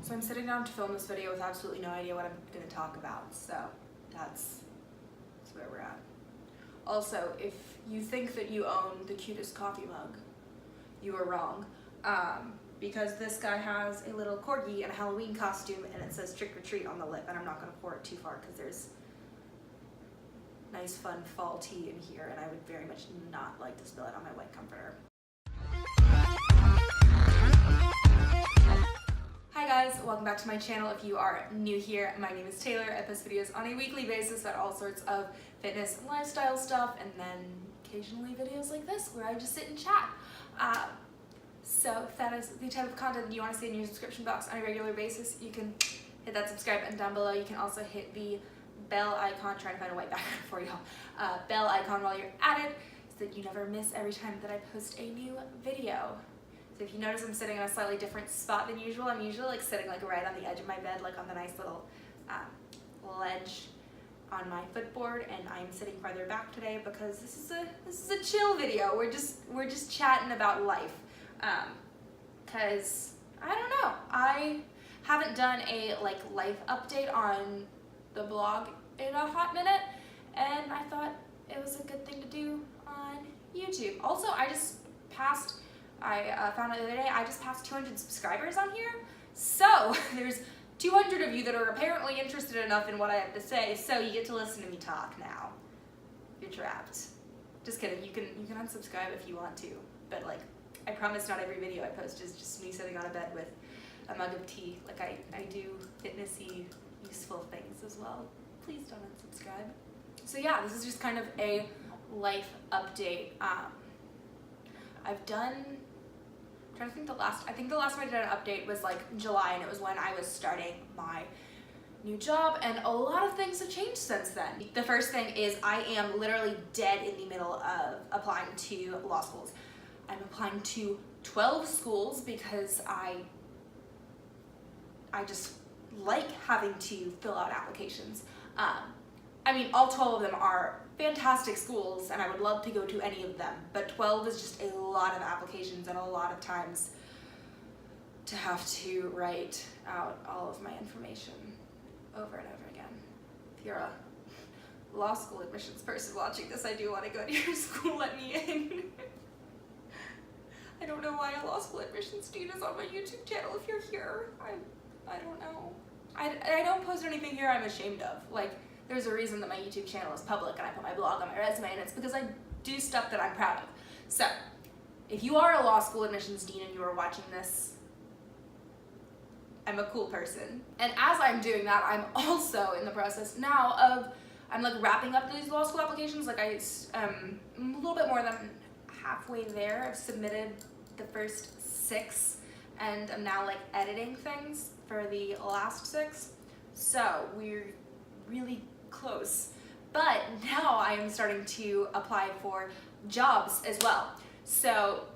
So I'm sitting down to film this video with absolutely no idea what I'm going to talk about, so that's where we're at. Also, if you think that you own the cutest coffee mug, you are wrong, because this guy has a little corgi and a Halloween costume and it says trick or treat on the lip, and I'm not going to pour it too far because there's nice fun fall tea in here and I would very much not like to spill it on my wet comforter. Hi guys, welcome back to my channel. If you are new here, my name is Taylor. I post videos on a weekly basis about all sorts of fitness and lifestyle stuff, and then occasionally videos like this where I just sit and chat. So if that is the type of content you want to see in your subscription box on a regular basis, you can hit that subscribe button down below. You can also hit the bell icon, trying to find a white background for y'all, bell icon while you're at it, so that you never miss every time that I post a new video. So if you notice I'm sitting in a slightly different spot than usual, I'm usually like sitting like right on the edge of my bed, like on the nice little ledge on my footboard, and I'm sitting farther back today because this is a chill video. We're just chatting about life. Cause I don't know, I haven't done a like life update on the blog in a hot minute, and I thought it was a good thing to do on YouTube. Also, I found out the other day, I just passed 200 subscribers on here. So there's 200 of you that are apparently interested enough in what I have to say, so you get to listen to me talk now. You're trapped. Just kidding, you can unsubscribe if you want to, but like, I promise not every video I post is just me sitting on a bed with a mug of tea. Like I do fitnessy, useful things as well. Please don't unsubscribe. So yeah, this is just kind of a life update. I'm trying to think I think the last time I did an update was like July, and it was when I was starting my new job, and a lot of things have changed since then. The first thing is I am literally dead in the middle of applying to law schools. I'm applying to 12 schools because I just like having to fill out applications. I mean, all 12 of them are fantastic schools and I would love to go to any of them, but 12 is just a lot of applications and a lot of times to have to write out all of my information over and over again. If you're a law school admissions person watching this, I do want to go to your school, let me in. I don't know why a law school admissions student is on my YouTube channel if you're here. I don't know. I don't post anything here I'm ashamed of. Like, there's a reason that my YouTube channel is public and I put my blog on my resume, and it's because I do stuff that I'm proud of. So, if you are a law school admissions dean and you are watching this, I'm a cool person. And as I'm doing that, I'm also in the process now of, I'm like wrapping up these law school applications. Like I'm a little bit more than halfway there. I've submitted the first 6 and I'm now like editing things for the last 6. So we're really close. But now I am starting to apply for jobs as well. So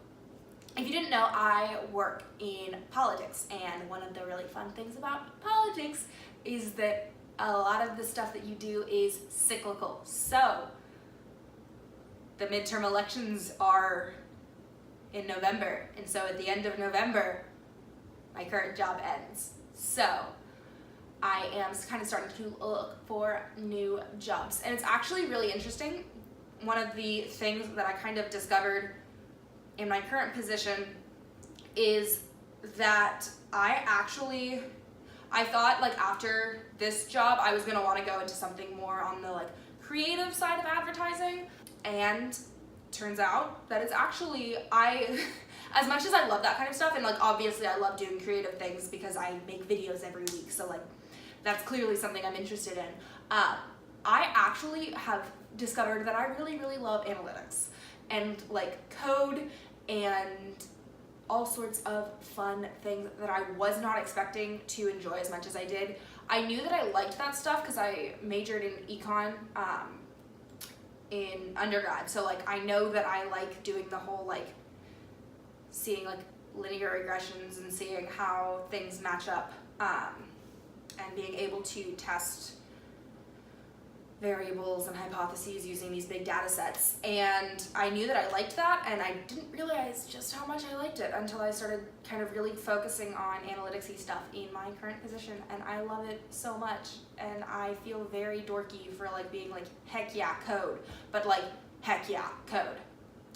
if you didn't know, I work in politics, and one of the really fun things about politics is that a lot of the stuff that you do is cyclical. So the midterm elections are in November, and so at the end of November, my current job ends. So I am kind of starting to look for new jobs, and it's actually really interesting. One of the things that I kind of discovered in my current position is that I thought like after this job I was gonna want to go into something more on the like creative side of advertising, and turns out that it's actually, as much as I love that kind of stuff, and like obviously I love doing creative things because I make videos every week, so like that's clearly something I'm interested in. I actually have discovered that I really, really love analytics and like code and all sorts of fun things that I was not expecting to enjoy as much as I did. I knew that I liked that stuff because I majored in econ in undergrad, so like I know that I like doing the whole like seeing like linear regressions and seeing how things match up, and being able to test variables and hypotheses using these big data sets. And I knew that I liked that, and I didn't realize just how much I liked it until I started kind of really focusing on analytics-y stuff in my current position, and I love it so much. And I feel very dorky for like being like, heck yeah, code, but like, heck yeah, code.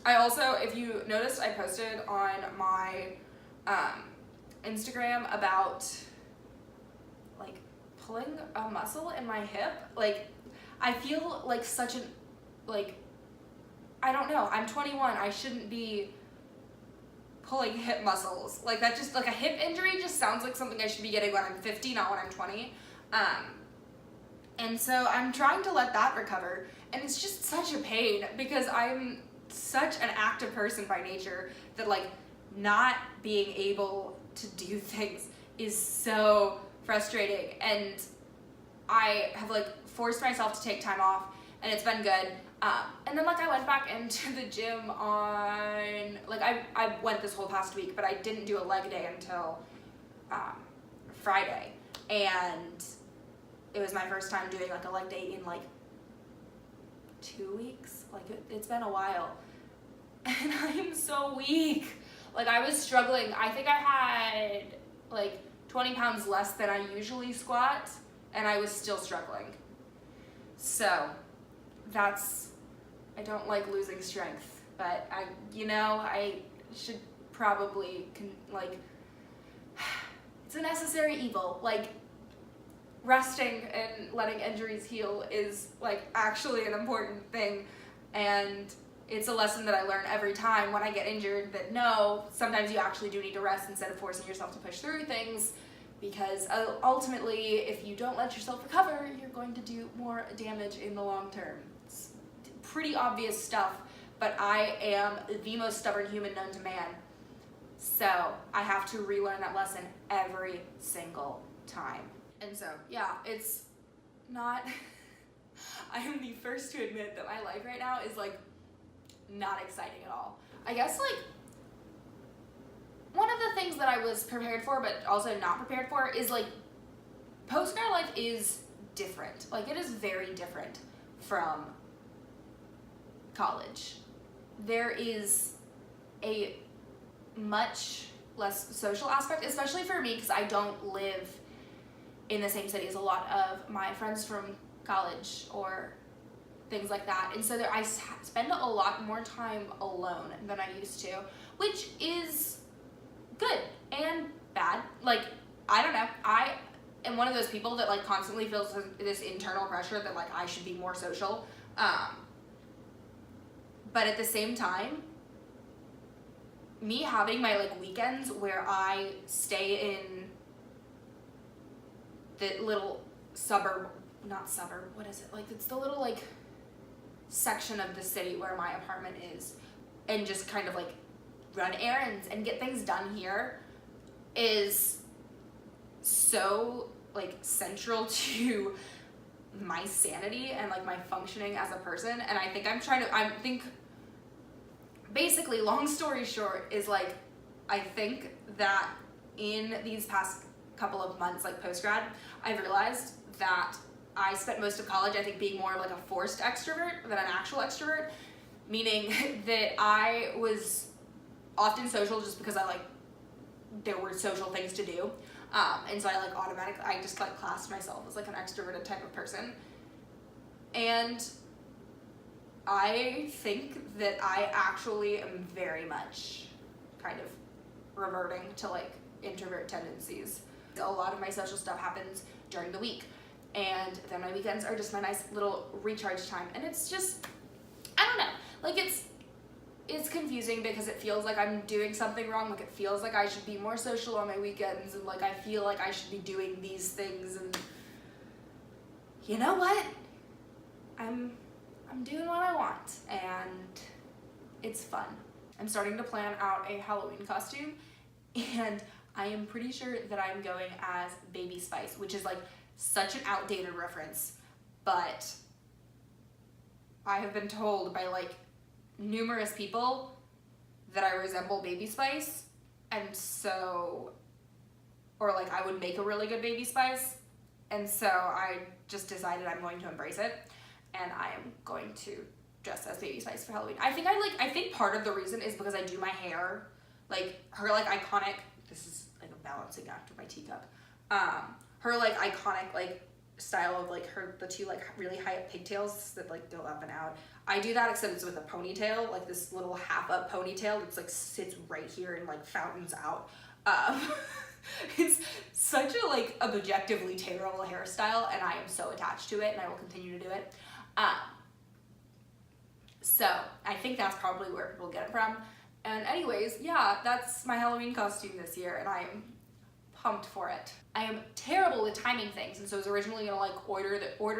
I also, if you noticed, I posted on my Instagram about like pulling a muscle in my hip. Like, I feel like such an, like, I don't know, I'm 21, I shouldn't be pulling hip muscles. Like, that just, like, a hip injury just sounds like something I should be getting when I'm 50, not when I'm 20. And so I'm trying to let that recover, and it's just such a pain because I'm such an active person by nature that, like, not being able to do things is so frustrating. And I have, like, forced myself to take time off, and it's been good. And then, like, I went back into the gym on, like, I went this whole past week, but I didn't do a leg day until Friday. And it was my first time doing, like, a leg day in, like, 2 weeks. Like, it's been a while. And I am so weak. Like, I was struggling. I think I had, like, 20 pounds less than I usually squat, and I was still struggling. So that's, I don't like losing strength, but I should probably, like, it's a necessary evil. Like, resting and letting injuries heal is, like, actually an important thing, and it's a lesson that I learn every time when I get injured, that no, sometimes you actually do need to rest instead of forcing yourself to push through things. Because ultimately, if you don't let yourself recover, you're going to do more damage in the long term. It's pretty obvious stuff, but I am the most stubborn human known to man. So I have to relearn that lesson every single time. And so, yeah, it's not, I am the first to admit that my life right now is, like, not exciting at all. I guess, like, one of the things that I was prepared for, but also not prepared for, is, like, post-grad life is different. Like, it is very different from college. There is a much less social aspect, especially for me, because I don't live in the same city as a lot of my friends from college or things like that. And so I spend a lot more time alone than I used to, which is good and bad. Like, I don't know, I am one of those people that, like, constantly feels this internal pressure that, like, I should be more social, but at the same time, me having my, like, weekends where I stay in the little it's the little, like, section of the city where my apartment is, and just kind of, like, run errands and get things done here is so, like, central to my sanity and, like, my functioning as a person. And I think basically, long story short, is, like, I think that in these past couple of months, like, post-grad, I've realized that I spent most of college, I think, being more of, like, a forced extrovert than an actual extrovert, meaning that I was often social just because there were social things to do, and so I just, like, classed myself as, like, an extroverted type of person. And I think that I actually am very much kind of reverting to, like, introvert tendencies. A lot of my social stuff happens during the week, and then my weekends are just my nice little recharge time. And it's just, I don't know, like, it's confusing because it feels like I'm doing something wrong. Like, it feels like I should be more social on my weekends, and, like, I feel like I should be doing these things. And you know what? I'm doing what I want, and it's fun. I'm starting to plan out a Halloween costume, and I am pretty sure that I'm going as Baby Spice, which is, like, such an outdated reference, but I have been told by, like, numerous people that I resemble Baby Spice, and so, or, like, I would make a really good Baby Spice, and so I just decided I'm going to embrace it. and I am going to dress as Baby Spice for Halloween. I think part of the reason is because I do my hair, like, her, like, iconic, this is, like, a balancing act of my teacup, her, like, iconic, like, style of, like, the two, like, really high up pigtails that, like, go up and out. I do that, except it's with a ponytail, like, this little half-up ponytail that's, like, sits right here and, like, fountains out. It's such a, like, objectively terrible hairstyle, and I am so attached to it, and I will continue to do it. So I think that's probably where people get it from. And anyways, yeah, that's my Halloween costume this year, and I'm pumped for it. I am terrible with timing things, and so I was originally gonna, like, order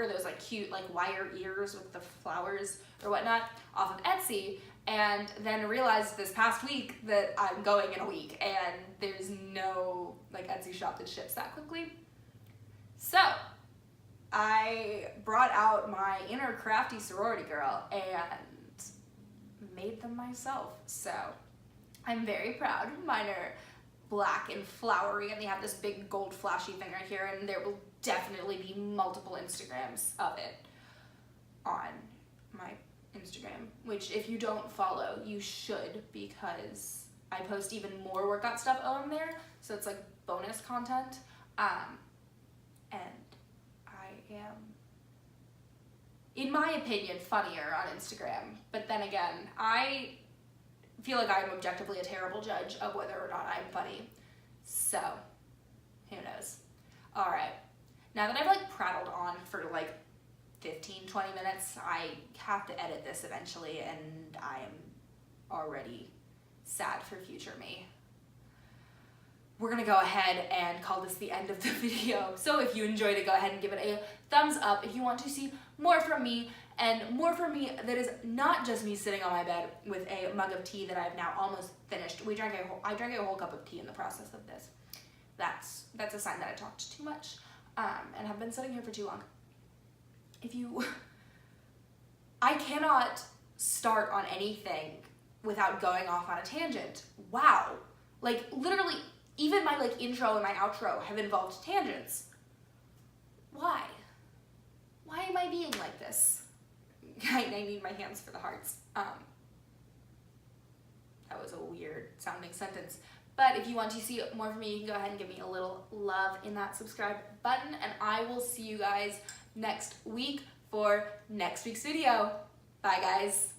those, like, cute, like, wire ears with the flowers or whatnot off of Etsy, and then realized this past week that I'm going in a week, and there's no, like, Etsy shop that ships that quickly. So I brought out my inner crafty sorority girl and made them myself. So I'm very proud. Mine are black and flowery, and they have this big gold flashy thing right here, and there will definitely be multiple Instagrams of it on my Instagram, which if you don't follow, you should, because I post even more workout stuff on there, so it's like bonus content, and I am, in my opinion, funnier on Instagram, but then again, I feel like I'm objectively a terrible judge of whether or not I'm funny, so who knows. All right, now that I've, like, prattled on for, like, 15-20 minutes, I have to edit this eventually, and I am already sad for future me. We're gonna go ahead and call this the end of the video. So if you enjoyed it, go ahead and give it a thumbs up. If you want to see more from me, and more from me that is not just me sitting on my bed with a mug of tea that I've now almost finished. I drank a whole cup of tea in the process of this. That's a sign that I talked too much, and have been sitting here for too long. I cannot start on anything without going off on a tangent. Wow. Like, literally, even my, like, intro and my outro have involved tangents. Why? Why am I being like this? I need my hands for the hearts. That was a weird sounding sentence. But if you want to see more from me, you can go ahead and give me a little love in that subscribe button, and I will see you guys next week for next week's video. Bye, guys.